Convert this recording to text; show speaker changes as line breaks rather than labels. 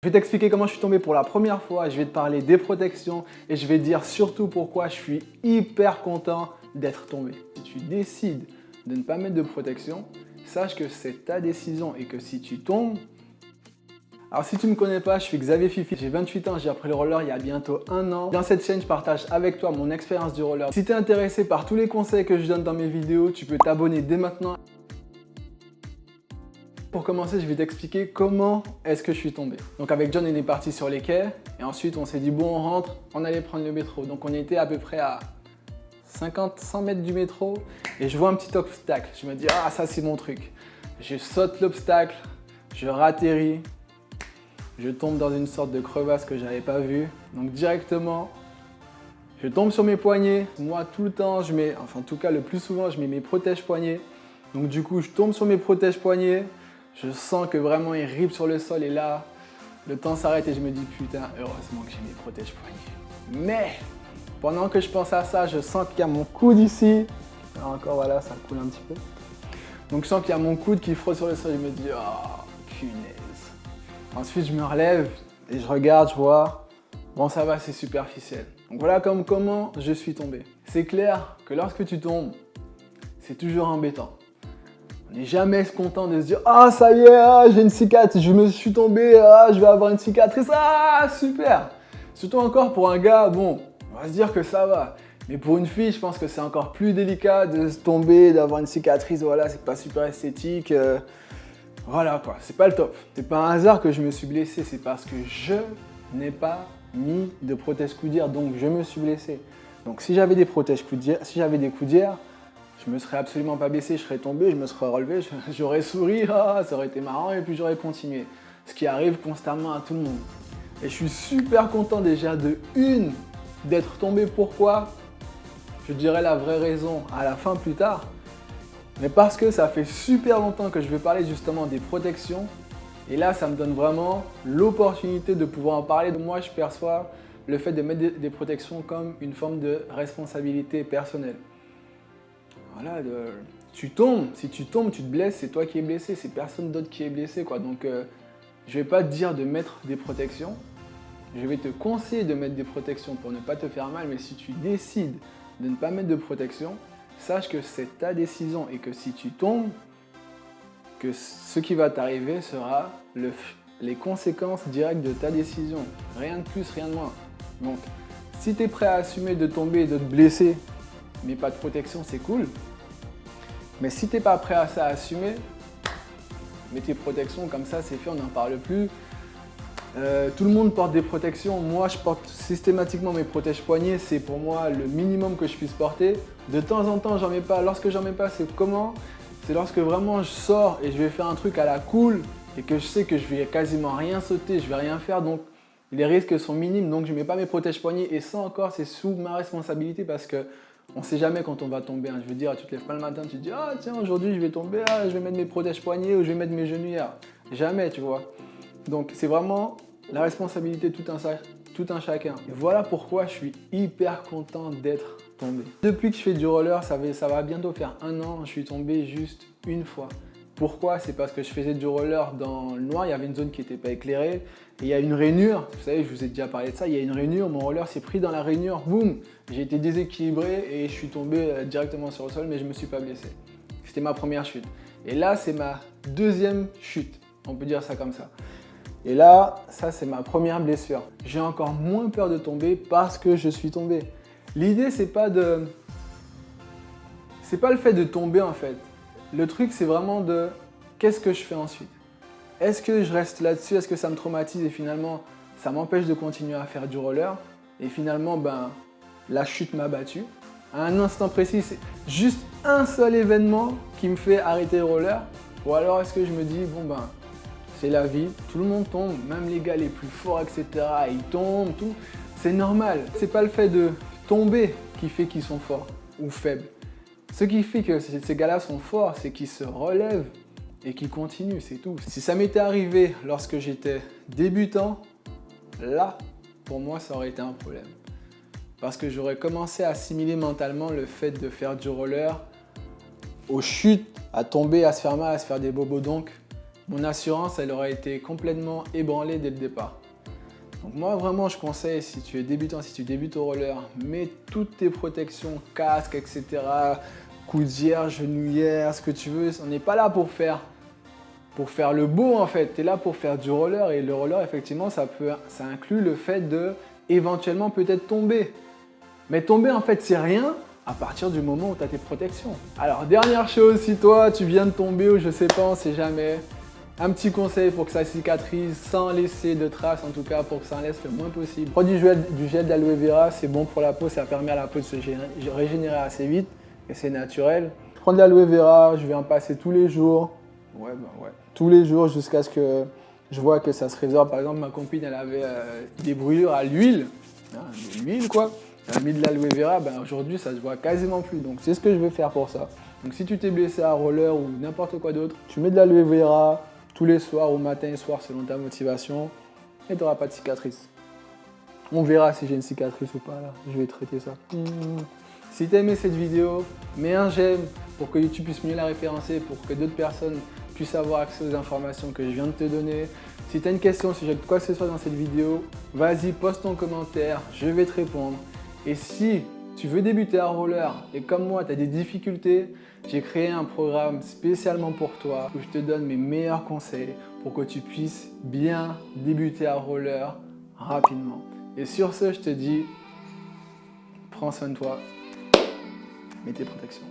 Je vais t'expliquer comment je suis tombé pour la première fois, je vais te parler des protections et je vais te dire surtout pourquoi je suis hyper content d'être tombé. Si tu décides de ne pas mettre de protection, sache que c'est ta décision et que si tu tombes... Alors si tu ne me connais pas, je suis Xavier Fifi, j'ai 28 ans, j'ai appris le roller il y a bientôt 1 an. Dans cette chaîne, je partage avec toi mon expérience du roller. Si tu es intéressé par tous les conseils que je donne dans mes vidéos, tu peux t'abonner dès maintenant. Pour commencer, je vais t'expliquer comment est-ce que je suis tombé. Donc avec John, on est parti sur les quais et ensuite on s'est dit bon, on rentre, on allait prendre le métro. Donc on était à peu près à 50-100 mètres du métro et je vois un petit obstacle. Je me dis ah, ça c'est mon truc. Je saute l'obstacle, je ratterris, je tombe dans une sorte de crevasse que j'avais pas vue. Donc directement, je tombe sur mes poignets. Moi tout le temps, en tout cas le plus souvent, je mets mes protège-poignets. Donc du coup, je tombe sur mes protège-poignets. Je sens que vraiment il rip sur le sol et là, le temps s'arrête et je me dis putain, heureusement que j'ai mes protège-poignets. Mais pendant que je pense à ça, je sens qu'il y a mon coude ici. Alors encore voilà, ça coule un petit peu. Donc je sens qu'il y a mon coude qui frotte sur le sol et je me dis oh punaise. Ensuite je me relève et je regarde, je vois, bon ça va, c'est superficiel. Donc voilà comment je suis tombé. C'est clair que lorsque tu tombes, c'est toujours embêtant. On n'est jamais content de se dire « Ah, ça y est, ah, j'ai une cicatrice, je me suis tombé, ah, je vais avoir une cicatrice, ah, super !» Surtout encore pour un gars, bon, on va se dire que ça va. Mais pour une fille, je pense que c'est encore plus délicat de se tomber, d'avoir une cicatrice, voilà, c'est pas super esthétique. Voilà quoi, c'est pas le top. C'est pas un hasard que je me suis blessé, c'est parce que je n'ai pas mis de protège-coudière, donc je me suis blessé. Donc si j'avais des protège-coudières, si j'avais des coudières, je me serais absolument pas baissé, je serais tombé, je me serais relevé, j'aurais souri, ah, ça aurait été marrant et puis j'aurais continué. Ce qui arrive constamment à tout le monde. Et je suis super content déjà d'être tombé. Pourquoi? Je dirais la vraie raison à la fin plus tard. Mais parce que ça fait super longtemps que je vais parler justement des protections. Et là, ça me donne vraiment l'opportunité de pouvoir en parler. Moi, je perçois le fait de mettre des protections comme une forme de responsabilité personnelle. Voilà, tu tombes, si tu tombes, tu te blesses, c'est toi qui es blessé, c'est personne d'autre qui est blessé, quoi. Donc, je ne vais pas te dire de mettre des protections, je vais te conseiller de mettre des protections pour ne pas te faire mal, mais si tu décides de ne pas mettre de protection, sache que c'est ta décision et que si tu tombes, que ce qui va t'arriver sera les conséquences directes de ta décision. Rien de plus, rien de moins. Donc, si tu es prêt à assumer de tomber et de te blesser, mais pas de protection, c'est cool. Mais si tu n'es pas prêt à ça, à assumer, mets tes protections, comme ça c'est fait, on n'en parle plus. Tout le monde porte des protections. Moi, je porte systématiquement mes protège-poignets. C'est pour moi le minimum que je puisse porter. De temps en temps, j'en mets pas. Lorsque j'en mets pas, c'est comment? C'est lorsque vraiment je sors et je vais faire un truc à la cool et que je sais que je vais quasiment rien sauter, je vais rien faire. Donc, les risques sont minimes. Donc, je ne mets pas mes protège-poignets. Et ça encore, c'est sous ma responsabilité parce que on ne sait jamais quand on va tomber. Je veux dire, tu te lèves pas le matin, tu te dis « Ah tiens, aujourd'hui je vais tomber, ah, je vais mettre mes protège-poignets ou je vais mettre mes genouillères. » Jamais, tu vois. Donc c'est vraiment la responsabilité de tout un chacun. Et voilà pourquoi je suis hyper content d'être tombé. Depuis que je fais du roller, ça va bientôt faire 1 an, je suis tombé juste une fois. Pourquoi? C'est parce que je faisais du roller dans le noir, il y avait une zone qui n'était pas éclairée. Et il y a une rainure, vous savez, je vous ai déjà parlé de ça, il y a une rainure, mon roller s'est pris dans la rainure, boum, j'ai été déséquilibré et je suis tombé directement sur le sol, mais je ne me suis pas blessé. C'était ma première chute. Et là, c'est ma deuxième chute, on peut dire ça comme ça. Et là, ça c'est ma première blessure. J'ai encore moins peur de tomber parce que je suis tombé. L'idée, c'est pas le fait de tomber en fait. Le truc, c'est vraiment de qu'est-ce que je fais ensuite? Est-ce que je reste là-dessus? Est-ce que ça me traumatise et finalement, ça m'empêche de continuer à faire du roller? Et finalement, la chute m'a battu. À un instant précis, c'est juste un seul événement qui me fait arrêter le roller. Ou alors est-ce que je me dis, c'est la vie, tout le monde tombe, même les gars les plus forts, etc. Ils tombent, tout. C'est normal. C'est pas le fait de tomber qui fait qu'ils sont forts ou faibles. Ce qui fait que ces gars-là sont forts, c'est qu'ils se relèvent et qu'ils continuent, c'est tout. Si ça m'était arrivé lorsque j'étais débutant, là, pour moi, ça aurait été un problème. Parce que j'aurais commencé à assimiler mentalement le fait de faire du roller aux chutes, à tomber, à se faire mal, à se faire des bobos. Donc, mon assurance, elle aurait été complètement ébranlée dès le départ. Donc moi, vraiment, je conseille, si tu es débutant, si tu débutes au roller, mets toutes tes protections, casque, etc., coudière, genouillère, ce que tu veux. On n'est pas là pour faire le beau, en fait. Tu es là pour faire du roller. Et le roller, effectivement, ça inclut le fait de éventuellement peut-être tomber. Mais tomber, en fait, c'est rien à partir du moment où tu as tes protections. Alors, dernière chose, si toi, tu viens de tomber ou je sais pas, on sait jamais, un petit conseil pour que ça cicatrise sans laisser de traces, en tout cas pour que ça en laisse le moins possible. Prends du gel d'aloe vera, c'est bon pour la peau, ça permet à la peau de se régénérer assez vite et c'est naturel. Prends de l'aloe vera, je vais en passer tous les jours. Ouais. Tous les jours jusqu'à ce que je vois que ça se résorbe. Par exemple, ma copine, elle avait des brûlures à l'huile, de l'huile quoi. Elle a mis de l'aloe vera, aujourd'hui ça se voit quasiment plus. Donc c'est ce que je vais faire pour ça. Donc si tu t'es blessé à roller ou n'importe quoi d'autre, tu mets de l'aloe vera tous les soirs ou matin et soir selon ta motivation et tu n'auras pas de cicatrice. On verra si j'ai une cicatrice ou pas là, je vais traiter ça. Si tu as aimé cette vidéo, mets un j'aime pour que YouTube puisse mieux la référencer, pour que d'autres personnes puissent avoir accès aux informations que je viens de te donner. Si tu as une question, si j'ai quoi que ce soit dans cette vidéo, vas-y, poste ton commentaire, je vais te répondre. Et si tu veux débuter à roller et comme moi, tu as des difficultés, j'ai créé un programme spécialement pour toi où je te donne mes meilleurs conseils pour que tu puisses bien débuter à roller rapidement. Et sur ce, je te dis, prends soin de toi, mets tes protections.